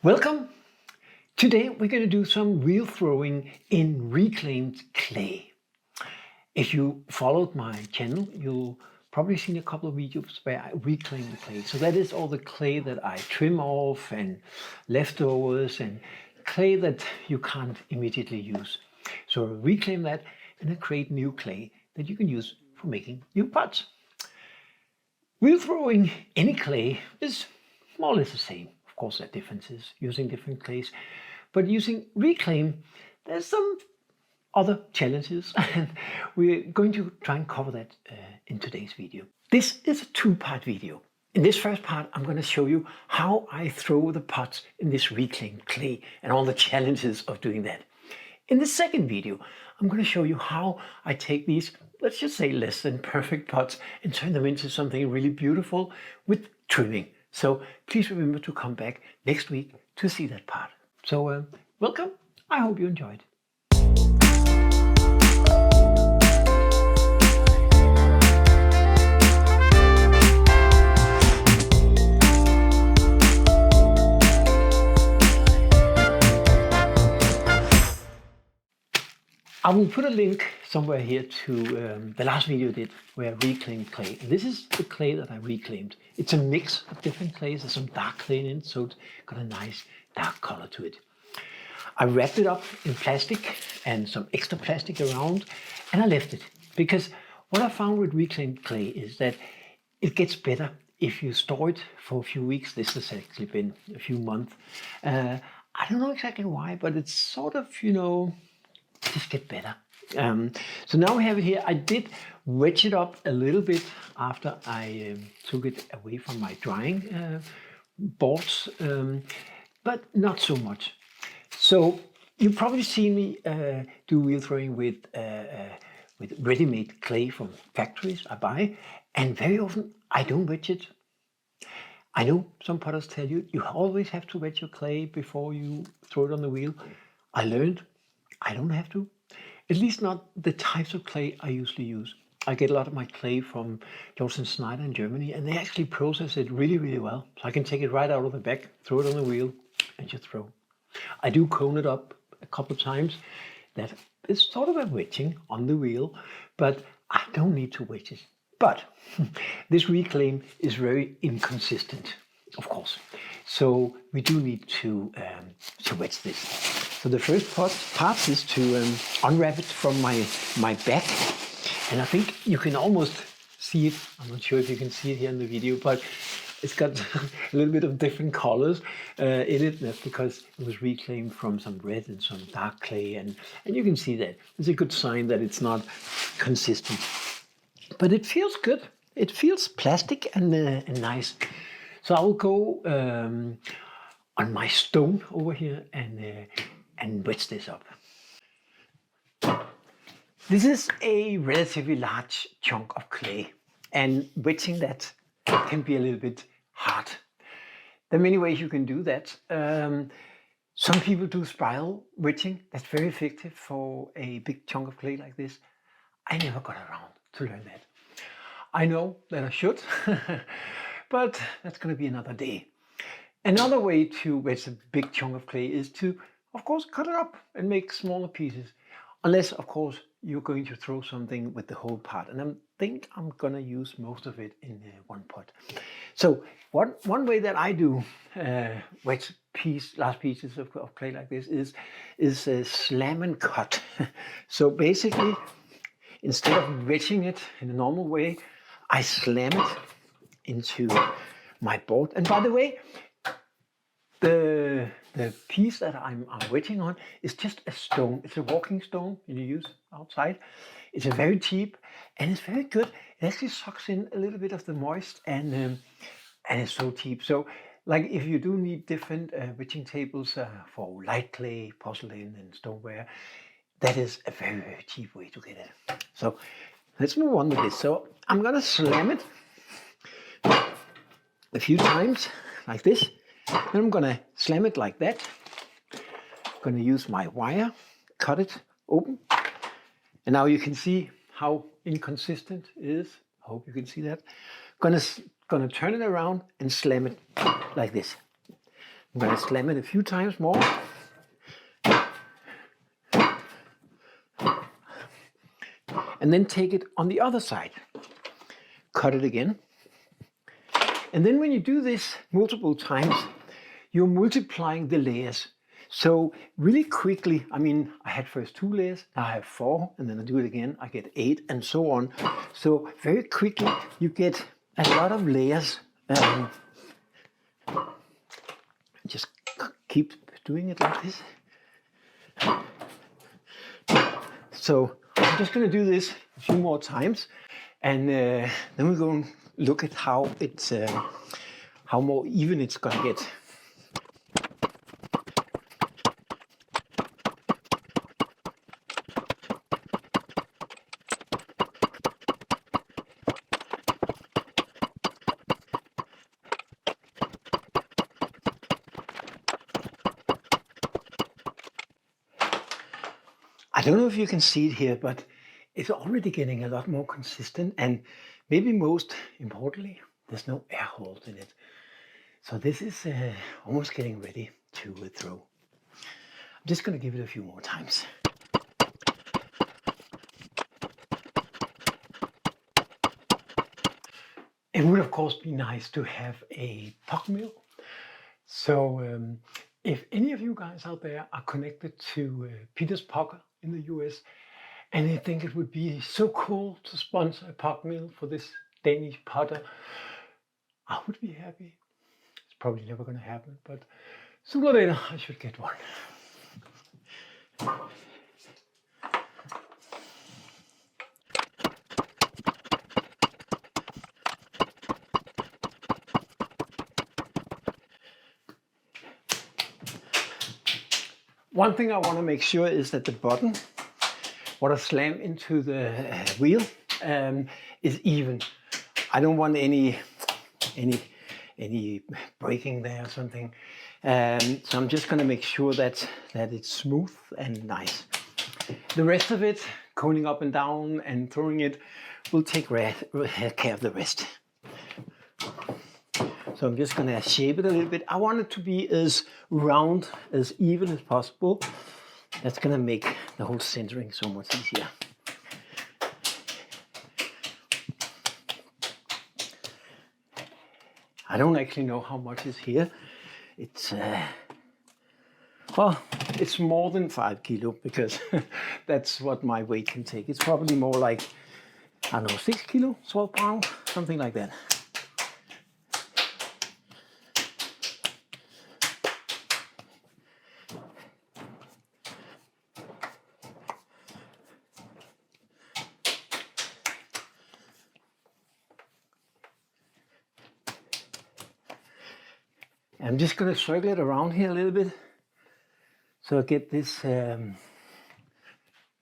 Welcome! Today we're going to do some wheel throwing in reclaimed clay. If you followed my channel, you'll probably seen a couple of videos where I reclaim the clay. So that is all the clay that I trim off and leftovers and clay that you can't immediately use. So I reclaim that and I create new clay that you can use for making new pots. Wheel throwing any clay is more or less the same. Of course, there are differences using different clays, but using reclaim, there's some other challenges, and we're going to try and cover that in today's video. This is a two-part video. In this first part, I'm going to show you how I throw the pots in this reclaimed clay and all the challenges of doing that. In the second video, I'm going to show you how I take these, let's just say less than perfect pots, and turn them into something really beautiful with trimming. So please remember to come back next week to see that part. So welcome. I hope you enjoyed. I will put a link somewhere here to the last video I did where I reclaimed clay. And this is the clay that I reclaimed. It's a mix of different clays. There's some dark clay in it, so it's got a nice dark color to it. I wrapped it up in plastic and some extra plastic around, and I left it. Because what I found with reclaimed clay is that it gets better if you store it for a few weeks. This has actually been a few months. I don't know exactly why, but it's sort of, just get better. So now we have it here. I did wedge it up a little bit after I took it away from my drying boards, but not so much. So you probably see me do wheel throwing with ready-made clay from factories I buy, and very often I don't wedge it. I know some potters tell you always have to wedge your clay before you throw it on the wheel. I learned I don't have to, at least not the types of clay I usually use. I get a lot of my clay from Johnson Snyder in Germany, and they actually process it really, really well. So I can take it right out of the bag, throw it on the wheel, and just throw. I do cone it up a couple of times. That is sort of a wedging on the wheel, but I don't need to wedge it. But this reclaim is very inconsistent, of course. So we do need to wedge this. So the first part is to unwrap it from my back. And I think you can almost see it. I'm not sure if you can see it here in the video, but it's got a little bit of different colors in it. That's because it was reclaimed from some red and some dark clay. And you can see that. It's a good sign that it's not consistent. But it feels good. It feels plastic and nice. So I will go on my stone over here and wedge this up. This is a relatively large chunk of clay, and wedging that can be a little bit hard. There are many ways you can do that. Some people do spiral wedging. That's very effective for a big chunk of clay like this. I never got around to learn that. I know that I should, but that's going to be another day. Another way to wedge a big chunk of clay is to, of course, cut it up and make smaller pieces. Unless, of course, you're going to throw something with the whole part. And I think I'm going to use most of it in one pot. So one way that I do wedge large pieces of clay like this is slam and cut. So basically, instead of wedging it in a normal way, I slam it into my board. And by the way, the piece that I'm wedging on is just a stone. It's a walking stone you use outside. It's a very cheap and it's very good. It actually sucks in a little bit of the moist and it's so cheap. So like if you do need different wedging tables for light clay, porcelain and stoneware, that is a very, very cheap way to get it. So let's move on with this. So I'm gonna slam it a few times like this. Then I'm gonna slam it like that. I'm gonna use my wire, cut it open. And now you can see how inconsistent it is. I hope you can see that. Gonna turn it around and slam it like this. I'm going to slam it a few times more. And then take it on the other side. Cut it again. And then when you do this multiple times, you're multiplying the layers. So really quickly, I mean, I had first 2 layers, now I have 4, and then I do it again, I get 8, and so on. So very quickly, you get a lot of layers. Just keep doing it like this. So I'm just going to do this a few more times, and then we're going to look at how it's how more even it's going to get. I don't know if you can see it here, but it's already getting a lot more consistent, and maybe most importantly, there's no air holes in it. So this is almost getting ready to throw. I'm just going to give it a few more times. It would of course be nice to have a puck mill. So if any of you guys out there are connected to Peter's Pucker in the US, and you think it would be so cool to sponsor a puck mill for this Danish putter, I would be happy. It's probably never going to happen, but sooner or later I should get one. One thing I want to make sure is that the button, what I slam into the wheel, is even. I don't want any breaking there or something. So I'm just going to make sure that it's smooth and nice. The rest of it, coning up and down and throwing it, will take care of the rest. So I'm just going to shape it a little bit. I want it to be as round, as even as possible. That's going to make the whole centering so much easier. I don't actually know how much is here. It's, well, it's more than 5 kilo because that's what my weight can take. It's probably more like, I don't know, 6 kilo, 12 pounds, something like that. I'm just going to circle it around here a little bit, so I get this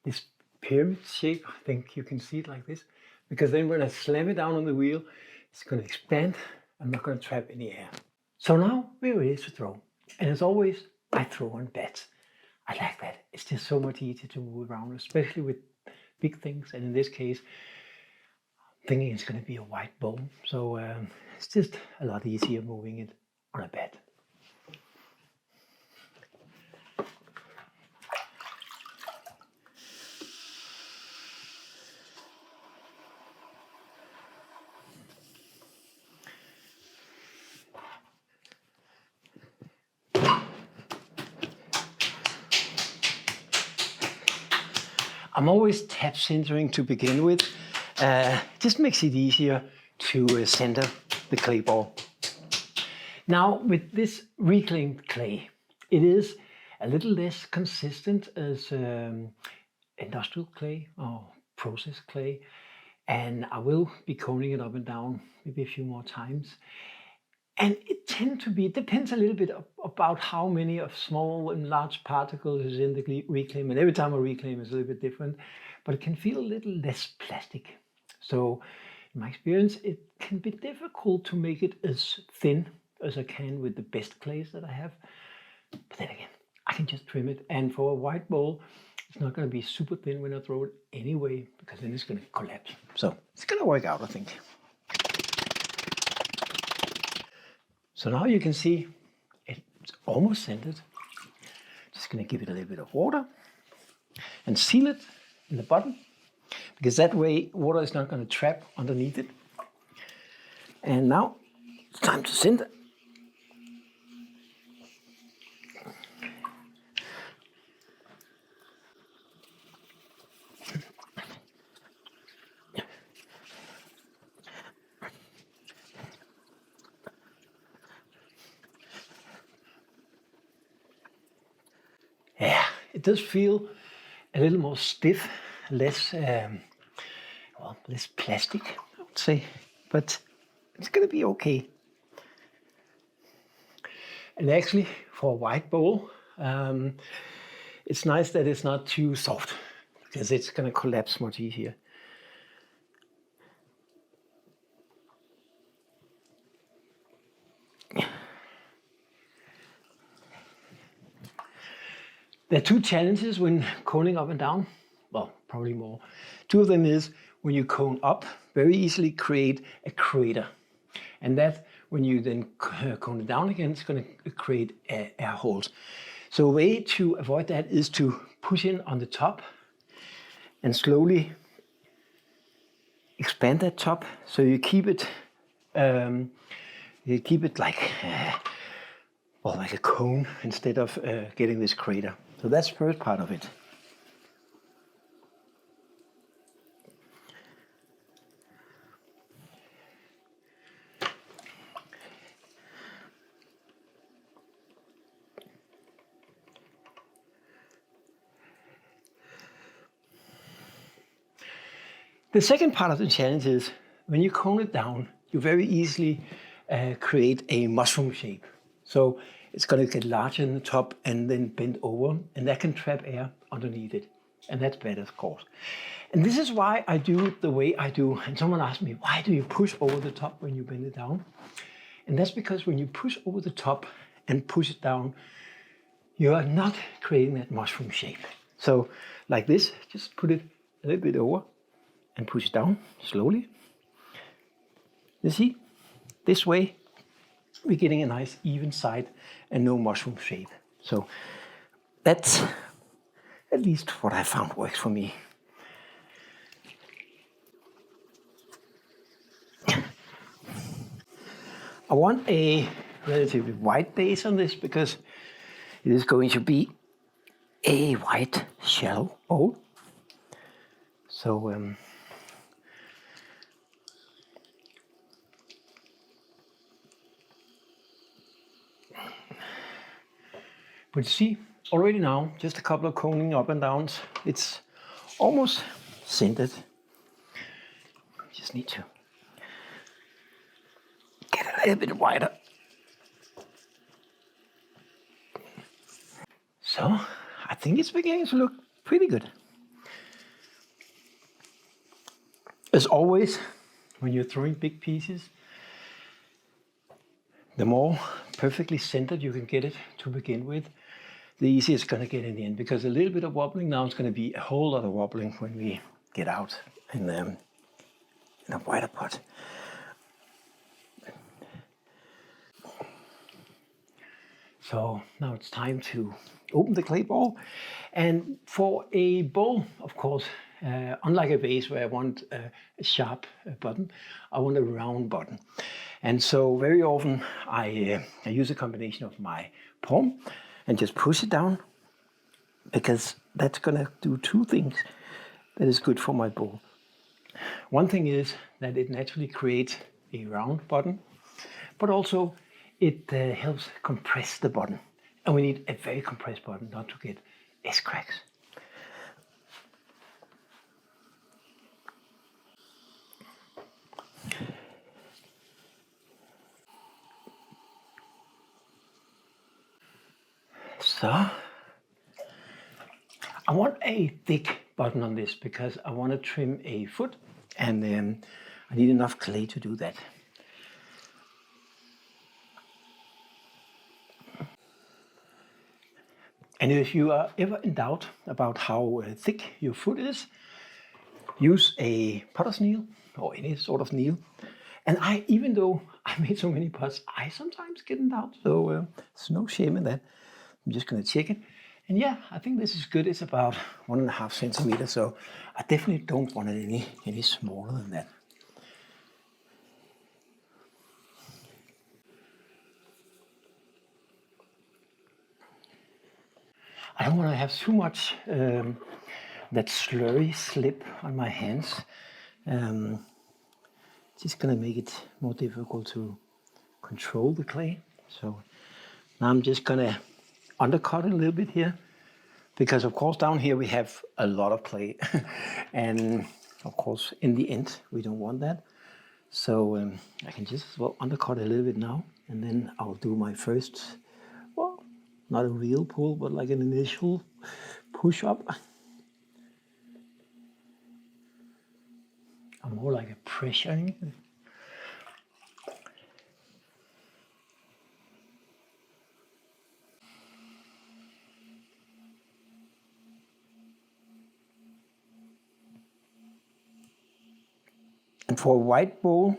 this pyramid shape. I think you can see it like this, because then when I slam it down on the wheel, it's going to expand. I'm not going to trap any air. So now we're ready to throw. And as always, I throw on beds. I like that. It's just so much easier to move around, especially with big things. And in this case, I'm thinking it's going to be a white bowl. So it's just a lot easier moving it on a bed. I'm always tap centering to begin with. Just makes it easier to center the clay ball. Now with this reclaimed clay, it is a little less consistent as industrial clay or processed clay, and I will be coning it up and down maybe a few more times. And it depends a little bit about how many of small and large particles is in the reclaim. And every time I reclaim is a little bit different, but it can feel a little less plastic. So in my experience, it can be difficult to make it as thin as I can with the best clays that I have. But then again, I can just trim it. And for a white ball, it's not going to be super thin when I throw it anyway, because then it's going to collapse. So it's going to work out, I think. So now you can see it It's almost centered. Just going to give it a little bit of water and seal it in the bottom, because that way water is not going to trap underneath it. And now it's time to center. Yeah, it does feel a little more stiff, less less plastic, I would say, but it's gonna be okay. And actually, for a white bowl, it's nice that it's not too soft, because it's gonna collapse much easier. There are two challenges when coning up and down. Well, probably more. Two of them is when you cone up, very easily create a crater. And that, when you then cone it down again, it's going to create air holes. So a way to avoid that is to push in on the top and slowly expand that top, so you keep it like like a cone instead of getting this crater. So that's the first part of it. The second part of the challenge is when you cone it down, you very easily create a mushroom shape. So it's going to get larger in the top and then bend over, and that can trap air underneath it. And that's bad, of course. And this is why I do it the way I do. And someone asked me, why do you push over the top when you bend it down? And that's because when you push over the top and push it down, you are not creating that mushroom shape. So like this, just put it a little bit over and push it down slowly. You see, this way we're getting a nice even side and no mushroom shape. So that's at least what I found works for me. I want a relatively white base on this because it is going to be a white shallow bowl. So but see, already now, just a couple of coning up and downs, it's almost centered. Just need to get it a little bit wider. So I think it's beginning to look pretty good. As always, when you're throwing big pieces, the more perfectly centered you can get it to begin with, the easier it's going to get in the end, because a little bit of wobbling now is going to be a whole lot of wobbling when we get out in a wider pot. So now it's time to open the clay ball. And for a bowl, of course, unlike a vase where I want a sharp button, I want a round button. And so very often I use a combination of my palm and just push it down, because that's gonna do two things that is good for my bowl. One thing is that it naturally creates a round button, but also it helps compress the button. And we need a very compressed button not to get S-cracks. So I want a thick button on this because I want to trim a foot, and I need enough clay to do that. And if you are ever in doubt about how thick your foot is, use a potter's nail or any sort of nail. And even though I made so many pots, I sometimes get them out. So there's no shame in that. I'm just gonna check it. And yeah, I think this is good. It's about 1.5 centimeters. So I definitely don't want it any smaller than that. I don't want to have too much that slurry slip on my hands. Just gonna make it more difficult to control the clay. So now I'm just gonna undercut it a little bit here, because of course down here we have a lot of clay and of course in the end we don't want that. So I can just as well undercut a little bit now, and then I'll do my first, well, not a real pull, but like an initial push up. Or more like a pressuring. And for a white bowl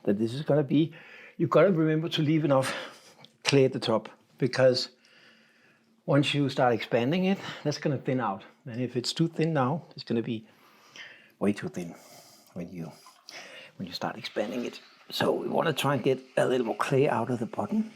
that this is gonna be, you gotta remember to leave enough clay at the top, because once you start expanding it, that's gonna thin out. And if it's too thin now, it's gonna be way too thin when you start expanding it. So we wanna try and get a little more clay out of the bottom.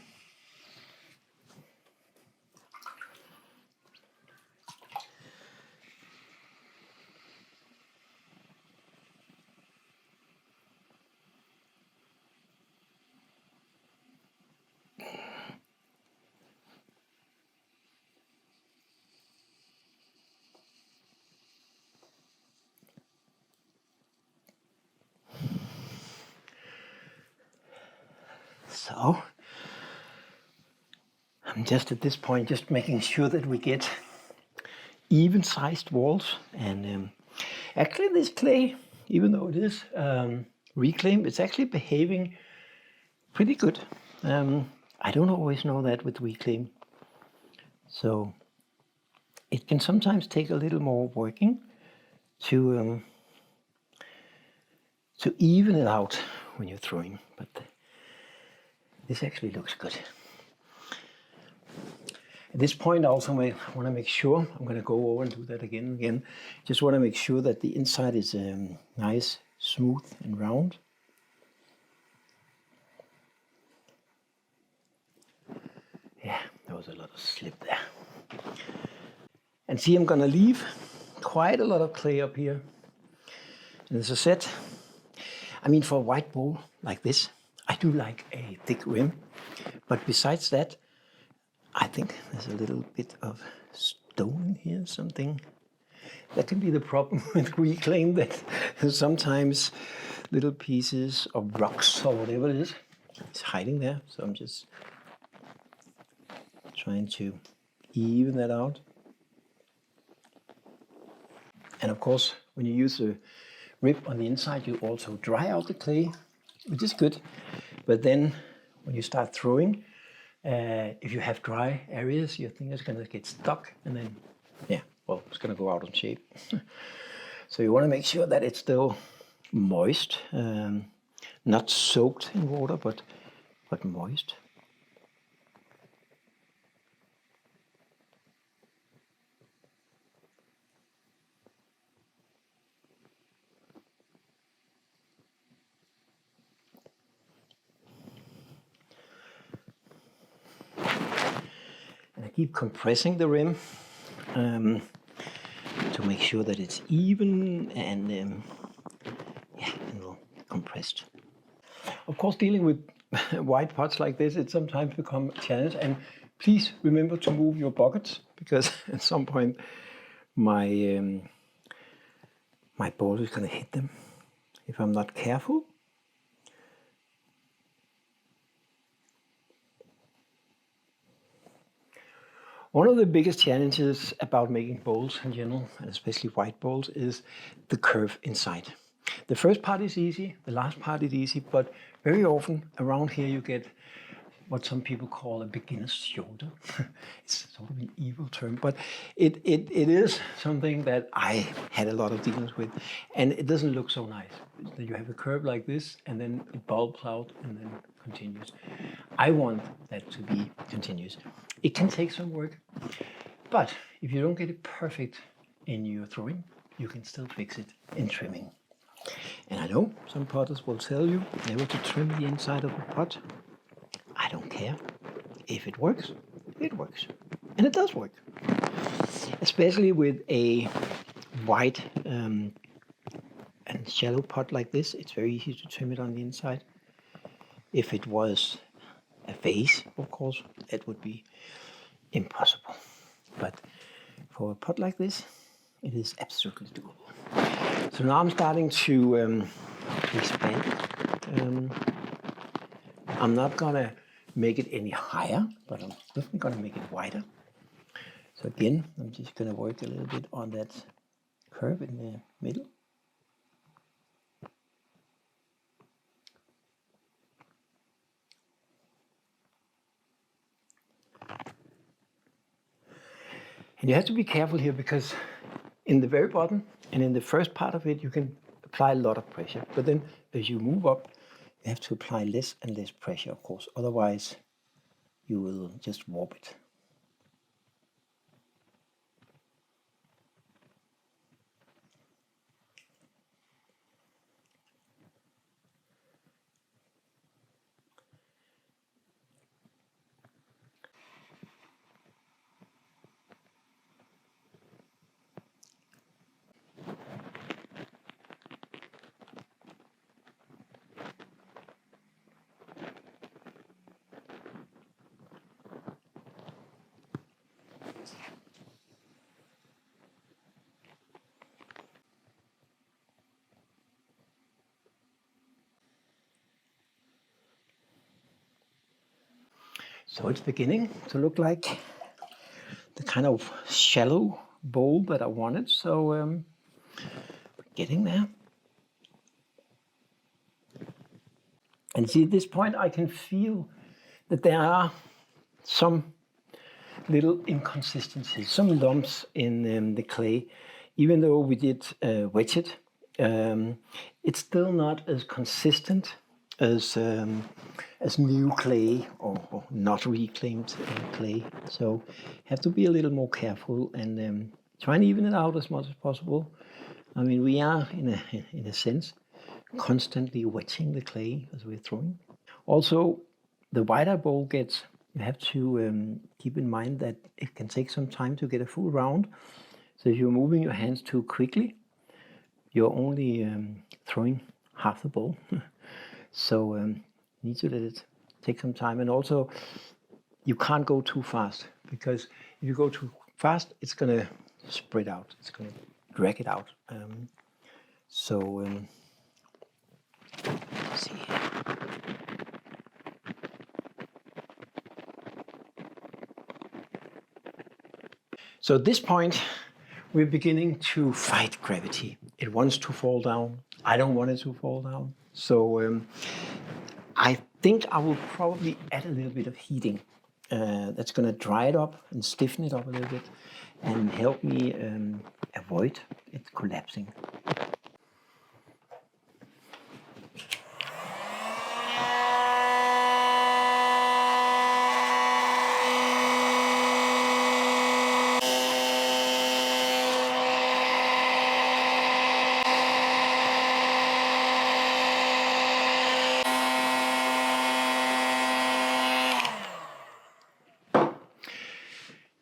So I'm just at this point just making sure that we get even sized walls. And actually this clay, even though it is reclaimed, it's actually behaving pretty good. I don't always know that with reclaim. So it can sometimes take a little more working to even it out when you're throwing, but this actually looks good. At this point I also want to make sure, I'm going to go over and do that again and again, just want to make sure that the inside is nice, smooth and round. Yeah, there was a lot of slip there. And see, I'm going to leave quite a lot of clay up here. And as I said, I mean, for a white bowl like this, I do like a thick rim. But besides that, I think there's a little bit of stone here, something. That can be the problem with reclaim, that sometimes little pieces of rocks or whatever it is hiding there. So I'm just trying to even that out. And of course, when you use a rib on the inside, you also dry out the clay, which is good. But then when you start throwing, if you have dry areas, your thing is going to get stuck, and then, yeah, well, it's going to go out of shape. So you want to make sure that it's still moist, not soaked in water, but moist. And I keep compressing the rim to make sure that it's even and yeah, and well, compressed. Of course, dealing with white pots like this, it sometimes becomes a challenge. And please remember to move your buckets, because at some point my my ball is going to hit them if I'm not careful. One of the biggest challenges about making bowls in general, and especially white bowls, is the curve inside. The first part is easy, the last part is easy, but very often around here you get what some people call a beginner's shoulder. It's sort of an evil term, but it is something that I had a lot of dealings with, and it doesn't look so nice. You have a curve like this, and then it bulbs out and then continues. I want that to be continuous. It can take some work, but if you don't get it perfect in your throwing, you can still fix it in trimming. And I know some potters will tell you never to trim the inside of a pot. I don't care. If it works, it works. And it does work. Especially with a wide and shallow pot like this, it's very easy to trim it on the inside. If it was a vase, of course, it would be impossible. But for a pot like this, it is absolutely doable. So now I'm starting to expand it. I'm not gonna make it any higher, but I'm definitely gonna make it wider. So again, I'm just gonna work a little bit on that curve in the middle. And you have to be careful here because in the very bottom and in the first part of it, you can apply a lot of pressure. But then as you move up, you have to apply less and less pressure, of course. Otherwise, you will just warp it. So it's beginning to look like the kind of shallow bowl that I wanted. So getting there. And see, at this point, I can feel that there are some little inconsistencies, some lumps in the clay. Even though we did wedge it, it's still not as consistent as new clay or not reclaimed clay. So have to be a little more careful and try and even it out as much as possible. I mean, we are in a sense constantly wedging the clay as we're throwing. Also, the wider bowl gets, you have to keep in mind that it can take some time to get a full round. So if you're moving your hands too quickly, you're only throwing half the bowl. So you need to let it take some time. And also, you can't go too fast because if you go too fast, it's going to spread out. It's going to drag it out. Let's see. So at this point, we're beginning to fight gravity. It wants to fall down. I don't want it to fall down. So I think I will probably add a little bit of heating. That's going to dry it up and stiffen it up a little bit and help me avoid it collapsing.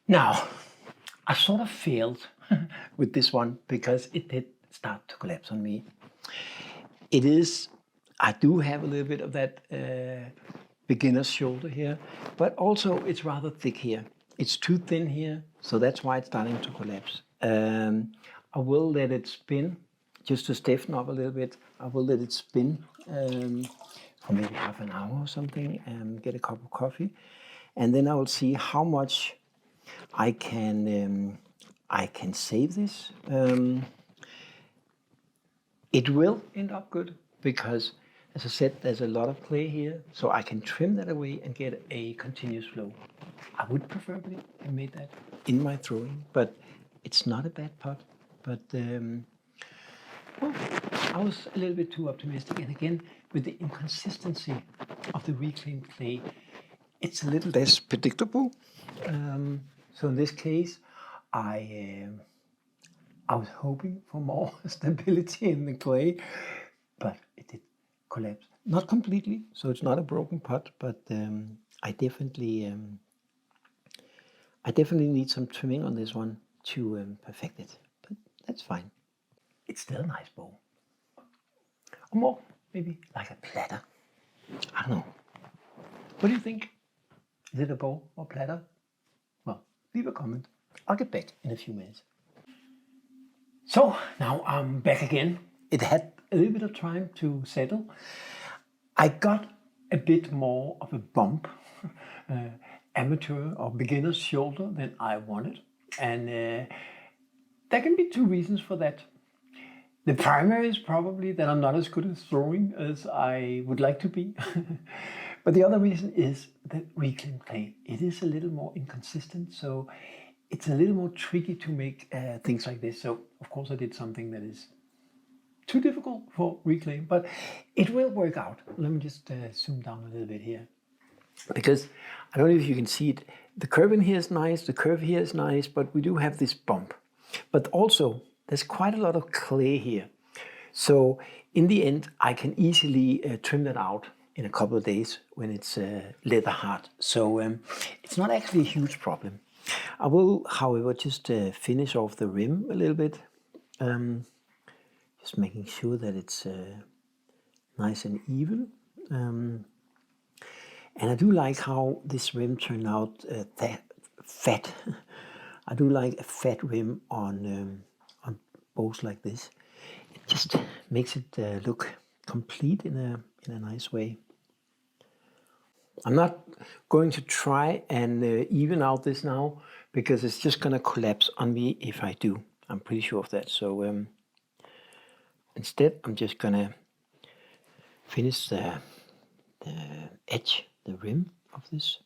Now, I sort of failed with this one because it did start to collapse on me. It is, I do have a little bit of that beginner's shoulder here, but also it's rather thick here. It's too thin here, so that's why it's starting to collapse. I will let it spin just to stiffen up a little bit. I will let it spin for maybe half an hour or something and get a cup of coffee. And then I will see how much I can save this. It will end up good because As I said, there's a lot of clay here, so I can trim that away and get a continuous flow. I would preferably have made that in my throwing, but it's not a bad pot. But well, I was a little bit too optimistic, and again, with the inconsistency of the reclaimed clay, it's a little less predictable. So in this case, I was hoping for more stability in the clay, but it did collapse. Not completely, so it's not a broken pot, but I definitely need some trimming on this one to perfect it. But that's fine. It's still a nice bowl. Or more, maybe like a platter. I don't know. What do you think? Is it a bowl or platter? Well, leave a comment. I'll get back in a few minutes. So now I'm back again. It had a little bit of time to settle. I got a bit more of a bump, amateur or beginner's shoulder than I wanted. And there can be two reasons for that. The primary is probably that I'm not as good at throwing as I would like to be. But the other reason is that reclaimed clay. It is a little more inconsistent, so it's a little more tricky to make things like this. So of course I did something that is too difficult for reclaim, but it will work out. Let me just zoom down a little bit here, because I don't know if you can see it. The curve in here is nice, the curve here is nice, but we do have this bump. But also there's quite a lot of clay here. So in the end, I can easily trim that out in a couple of days when it's leather hard. So it's not actually a huge problem. I will, however, just finish off the rim a little bit. Just making sure that it's nice and even. And I do like how this rim turned out fat. I do like a fat rim on bowls like this. It just makes it look complete in a nice way. I'm not going to try and even out this now, because it's just going to collapse on me if I do. I'm pretty sure of that. So instead, I'm just going to finish the edge, the rim of this.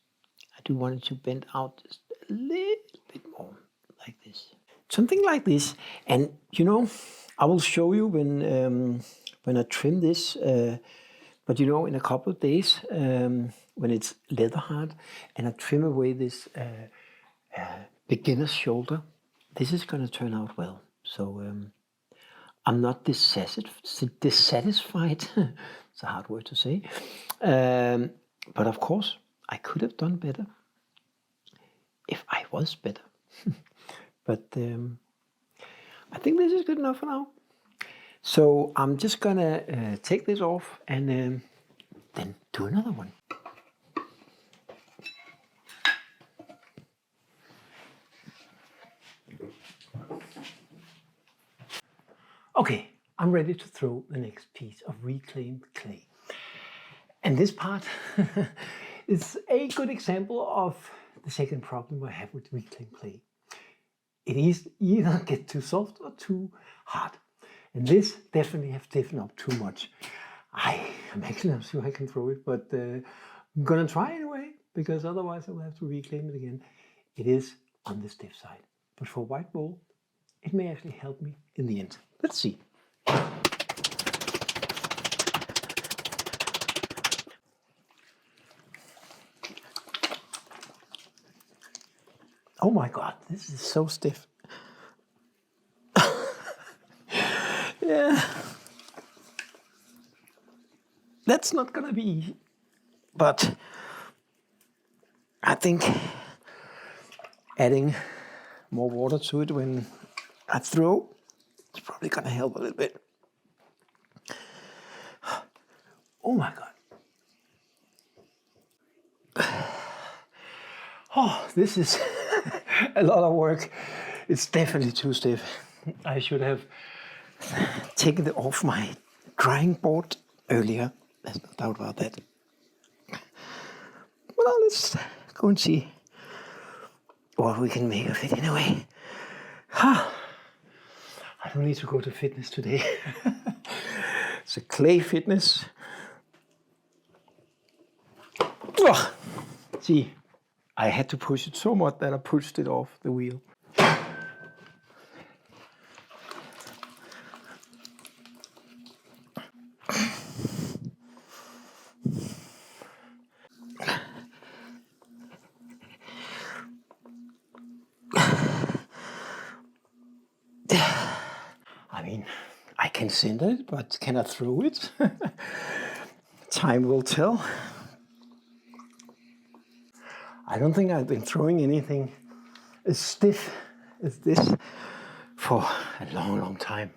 I do want it to bend out just a little bit more, like this. Something like this. And you know, I will show you when I trim this, but you know, in a couple of days, when it's leather hard, and I trim away this beginner's shoulder, this is going to turn out well. So I'm not dissatisfied. It's a hard word to say. But of course, I could have done better if I was better. But I think this is good enough for now. So I'm just gonna take this off and then do another one. Okay, I'm ready to throw the next piece of reclaimed clay. And this part is a good example of the second problem I have with reclaimed clay. It is either get too soft or too hard. And this definitely have stiffened up too much. I'm actually not sure I can throw it, but I'm gonna try anyway, because otherwise I will have to reclaim it again. It is on the stiff side. But for white bowl, it may actually help me in the end. Let's see. Oh my God, this is so stiff. Yeah. That's not gonna be easy, but I think adding more water to it when I throw is probably gonna help a little bit. Oh my God. Oh, this is a lot of work. It's definitely too stiff. I should have taken it off my drying board earlier. There's no doubt about that. Well, let's go and see what we can make of it anyway. I don't need to go to fitness today. It's a clay fitness. Ugh. See, I had to push it so much that I pushed it off the wheel. I mean, I can send it, but can I throw it? Time will tell. I don't think I've been throwing anything as stiff as this for a long, long time.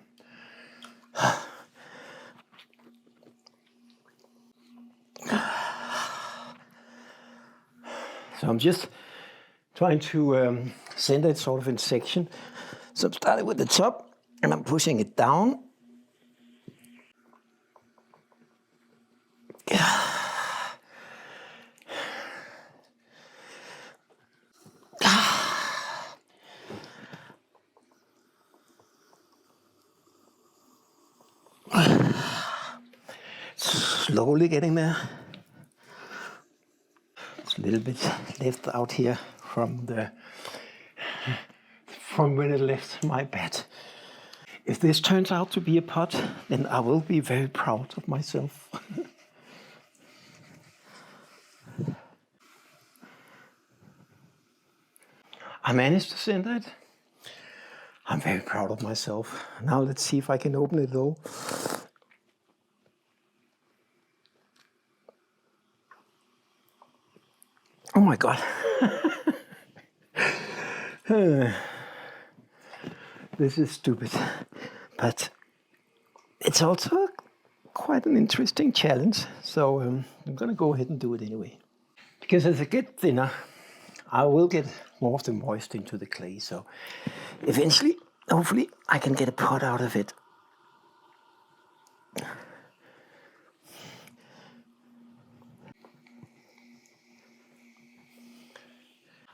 So I'm just trying to send it sort of in section. So I'm starting with the top and I'm pushing it down. Slowly getting there. It's a little bit left out here from when it left my bed. If this turns out to be a pot, then I will be very proud of myself. I managed to send it. I'm very proud of myself. Now let's see if I can open it though. Oh my God. This is stupid, but it's also quite an interesting challenge. So I'm gonna go ahead and do it anyway. Because as it gets thinner, I will get more of the moist into the clay. So eventually, hopefully, I can get a pot out of it.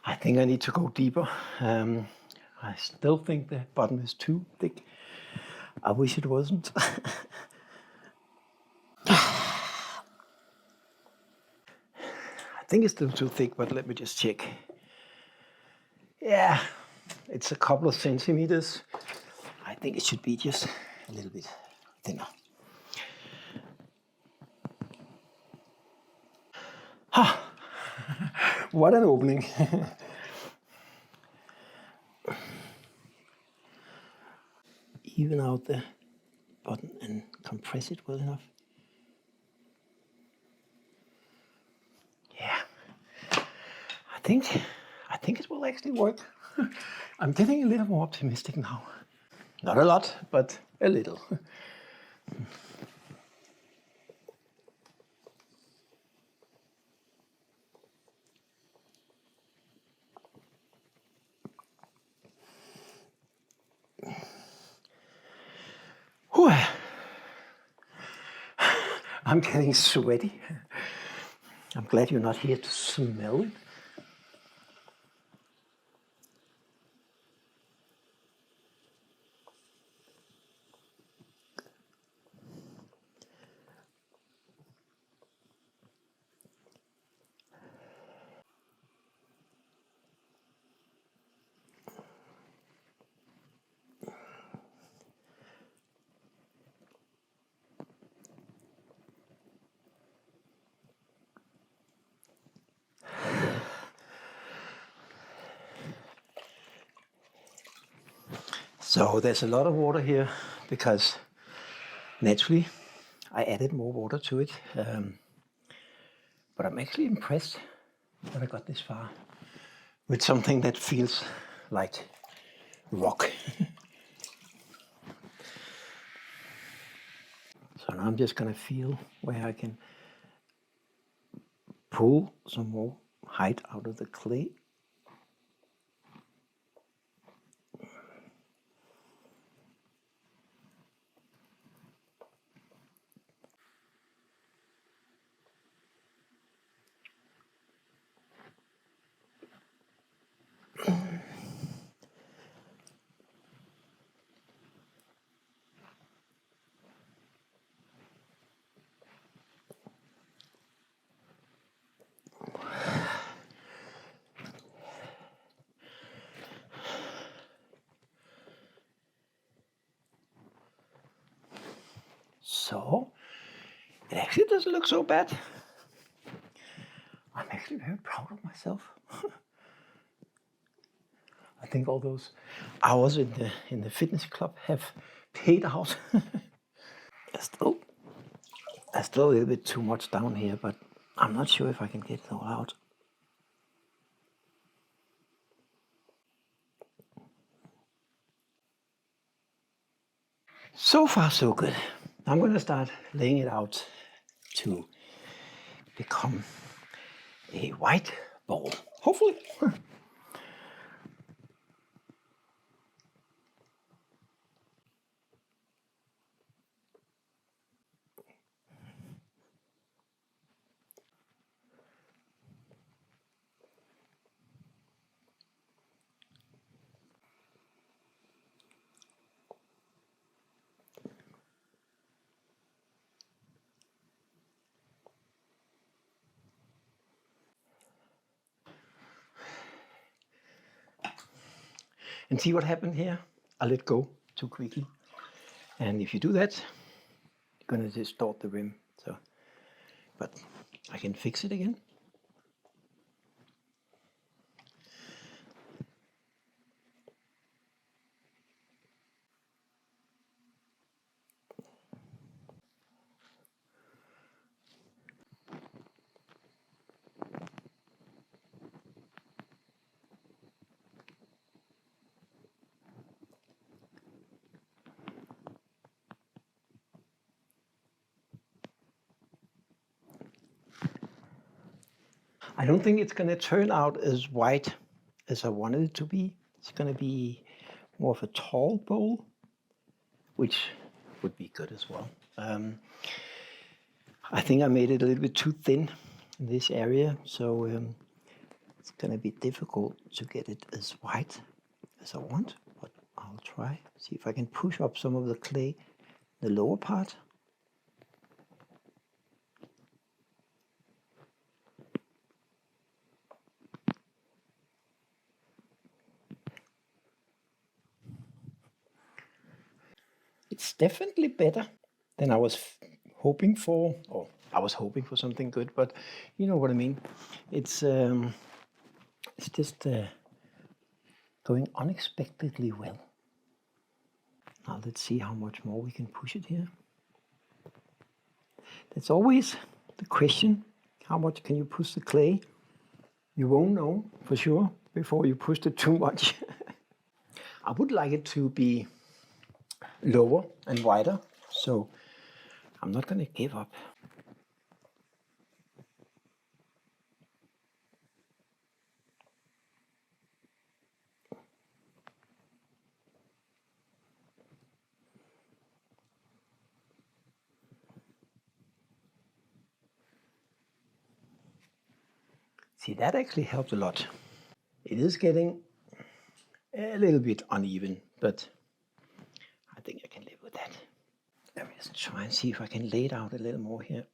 I think I need to go deeper. I still think the bottom is too thick. I wish it wasn't. I think it's still too thick, but let me just check. Yeah, it's a couple of centimeters. I think it should be just a little bit thinner. Ha! What an opening. Even out the button and compress it well enough. Yeah, I think it will actually work. I'm getting a little more optimistic now. Not a lot, but a little. Whew. I'm getting sweaty. I'm glad you're not here to smell it. So there's a lot of water here because naturally I added more water to it. But I'm actually impressed that I got this far with something that feels like rock. So now I'm just gonna feel where I can pull some more height out of the clay. So it actually doesn't look so bad. I'm actually very proud of myself. I think all those hours in the fitness club have paid out. There's still a little bit too much down here, but I'm not sure if I can get it all out. So far, so good. I'm going to start laying it out to become a white bowl, hopefully. And see what happened here? I let go too quickly. And if you do that, you're going to distort the rim. So, but I can fix it again. I don't think it's going to turn out as white as I wanted it to be. It's going to be more of a tall bowl, which would be good as well. I think I made it a little bit too thin in this area, so it's going to be difficult to get it as white as I want, but I'll try. See if I can push up some of the clay, the lower part. It's definitely better than I was hoping for, or I was hoping for something good, but you know what I mean. It's just going unexpectedly well. Now let's see how much more we can push it here. That's always the question. How much can you push the clay? You won't know for sure before you push it too much. I would like it to be lower and wider, so I'm not going to give up. See, that actually helped a lot. It is getting a little bit uneven, but I think I can live with that. Let me just try and see if I can lay it out a little more here,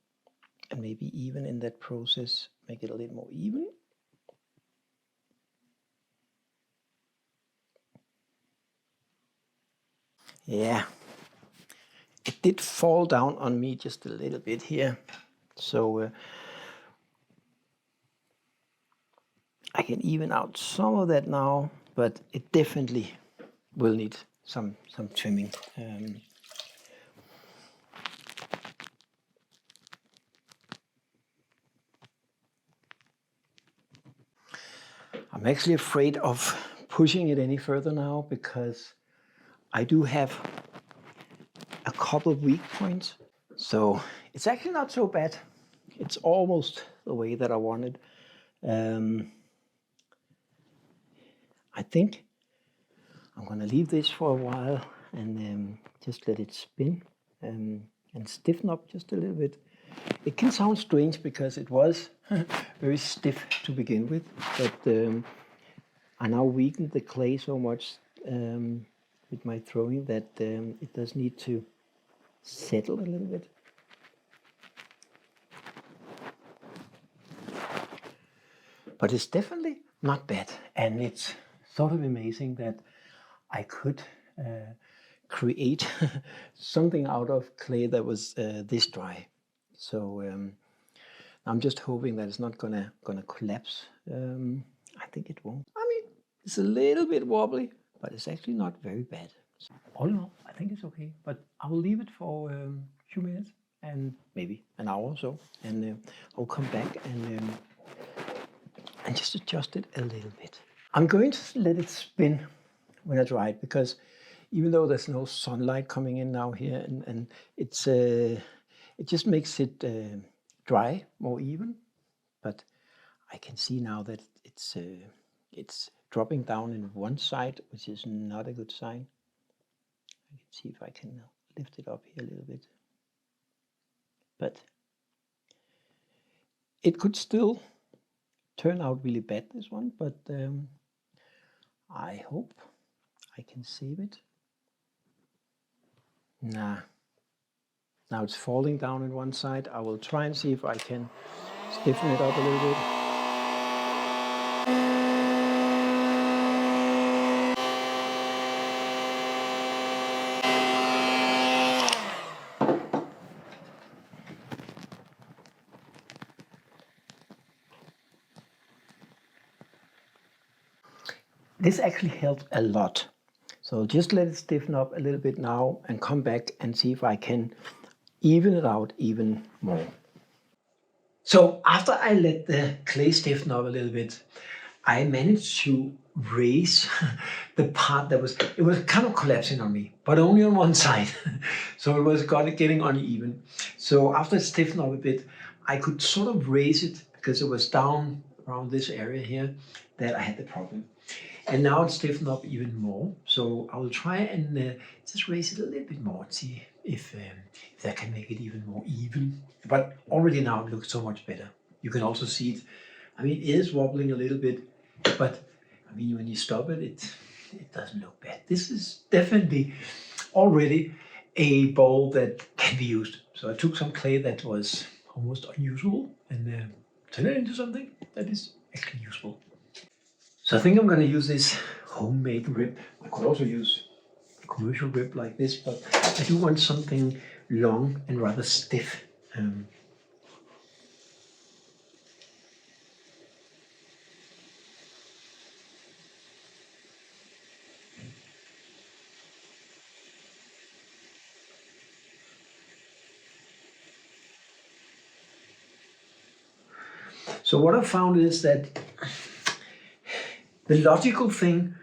and maybe even in that process make it a little more even. Yeah, it did fall down on me just a little bit here, so I can even out some of that now, but it definitely will need some trimming. I'm actually afraid of pushing it any further now because I do have a couple of weak points. So it's actually not so bad. It's almost the way that I wanted. I think I'm going to leave this for a while and just let it spin and stiffen up just a little bit. It can sound strange because it was very stiff to begin with, but I now weakened the clay so much with my throwing that it does need to settle a little bit. But it's definitely not bad, and it's sort of amazing that I could create something out of clay that was this dry. So I'm just hoping that it's not gonna collapse. I think it won't. I mean, it's a little bit wobbly, but it's actually not very bad. So, all in all, I think it's okay. But I will leave it for a few minutes and maybe an hour or so, and I'll come back and just adjust it a little bit. I'm going to let it spin when I dry it, because even though there's no sunlight coming in now here, and it's it just makes it dry more even. But I can see now that it's dropping down in one side, which is not a good sign. I can see if I can lift it up here a little bit, but it could still turn out really bad, this one, but I hope I can save it. Nah, now it's falling down in one side. I will try and see if I can stiffen it up a little bit. This actually helped a lot. So just let it stiffen up a little bit now and come back and see if I can even it out even more. So after I let the clay stiffen up a little bit, I managed to raise the part that it was kind of collapsing on me, but only on one side. So it was getting uneven. So after it stiffened up a bit, I could sort of raise it, because it was down around this area here that I had the problem. And now it's stiffened up even more. So I will try and just raise it a little bit more and see if that can make it even more even. But already now it looks so much better. You can also see it. I mean, it is wobbling a little bit, but I mean, when you stop it, it doesn't look bad. This is definitely already a bowl that can be used. So I took some clay that was almost unusual and turned it into something that is actually useful. So I think I'm going to use this homemade rib. I could also use a commercial rib like this, but I do want something long and rather stiff. So what I found is that the logical thing,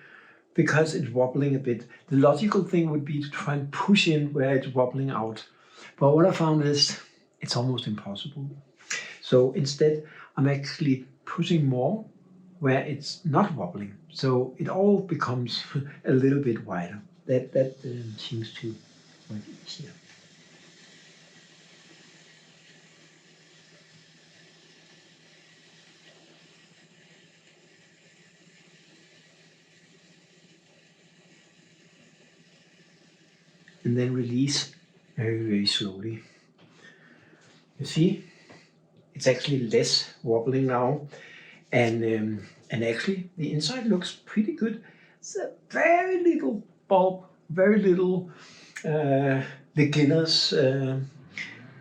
because it's wobbling a bit, the logical thing would be to try and push in where it's wobbling out. But what I found is it's almost impossible. So instead, I'm actually pushing more where it's not wobbling. So it all becomes a little bit wider. That seems to work easier. And then release very, very slowly. You see, it's actually less wobbling now, and actually the inside looks pretty good. It's a very little bulb, very little beginner's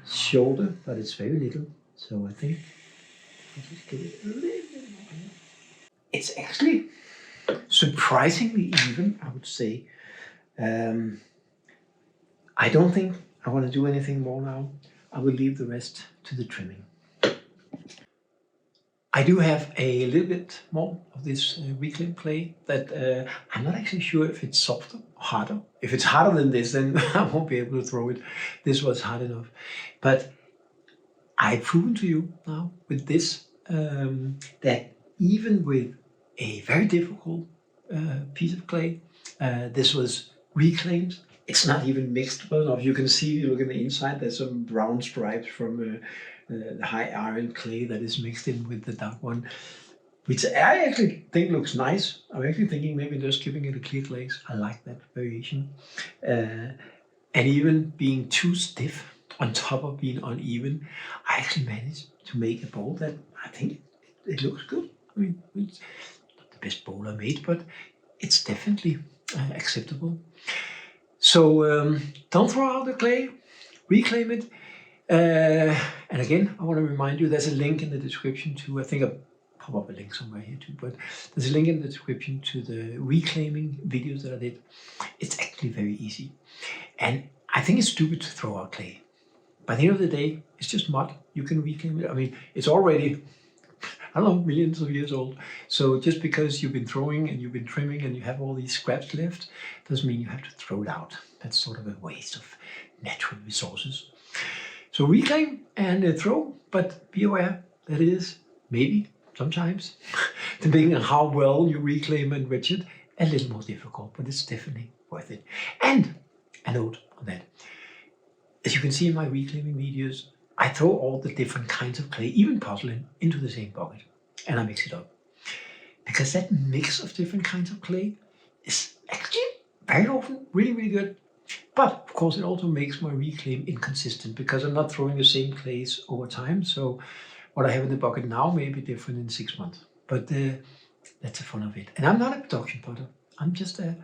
shoulder, but it's very little. So I think I'll just give it a little bit more. It's actually surprisingly even, I would say. I don't think I want to do anything more now. I will leave the rest to the trimming. I do have a little bit more of this reclaimed clay that I'm not actually sure if it's softer or harder. If it's harder than this, then I won't be able to throw it. This was hard enough. But I've proven to you now with this that even with a very difficult piece of clay, this was reclaimed. It's not even mixed well enough. You can see, you look in the inside, there's some brown stripes from the high iron clay that is mixed in with the dark one, which I actually think looks nice. I'm actually thinking maybe just giving it a clear glaze. I like that variation. And even being too stiff on top of being uneven, I actually managed to make a bowl that I think it looks good. I mean, it's not the best bowl I made, but it's definitely acceptable. So So don't throw out the clay, reclaim it. And again, I want to remind you, there's a link in the description to, I think I'll pop up a link somewhere here too, but there's a link in the description to the reclaiming videos that I did. It's actually very easy. And I think it's stupid to throw out clay. By the end of the day, it's just mud. You can reclaim it. I mean, it's already, I don't know, millions of years old. So just because you've been throwing and you've been trimming and you have all these scraps left, doesn't mean you have to throw it out. That's sort of a waste of natural resources. So reclaim and throw, but be aware that it is maybe sometimes, depending on how well you reclaim and wedge it, a little more difficult, but it's definitely worth it. And a note on that. As you can see in my reclaiming videos, I throw all the different kinds of clay, even porcelain, into the same bucket, and I mix it up. Because that mix of different kinds of clay is actually very often really, really good. But of course, it also makes my reclaim inconsistent because I'm not throwing the same clays over time. So what I have in the bucket now may be different in 6 months. But that's the fun of it. And I'm not a production potter. I'm just a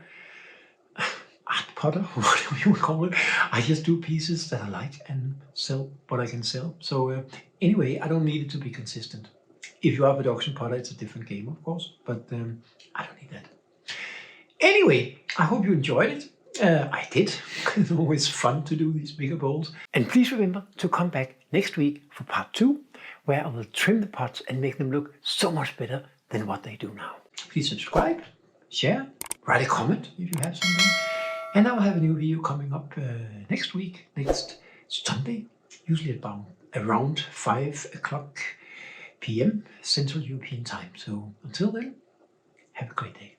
art potter, whatever you would call it. I just do pieces that I like and sell what I can sell. So anyway, I don't need it to be consistent. If you are a production potter, it's a different game, of course. But I don't need that. Anyway, I hope you enjoyed it. I did. It's always fun to do these bigger bowls. And please remember to come back next week for part 2, where I will trim the pots and make them look so much better than what they do now. Please subscribe, share, write a comment if you have something. And I'll have a new video coming up next week, next Sunday, usually about around 5 o'clock p.m. Central European Time. So until then, have a great day.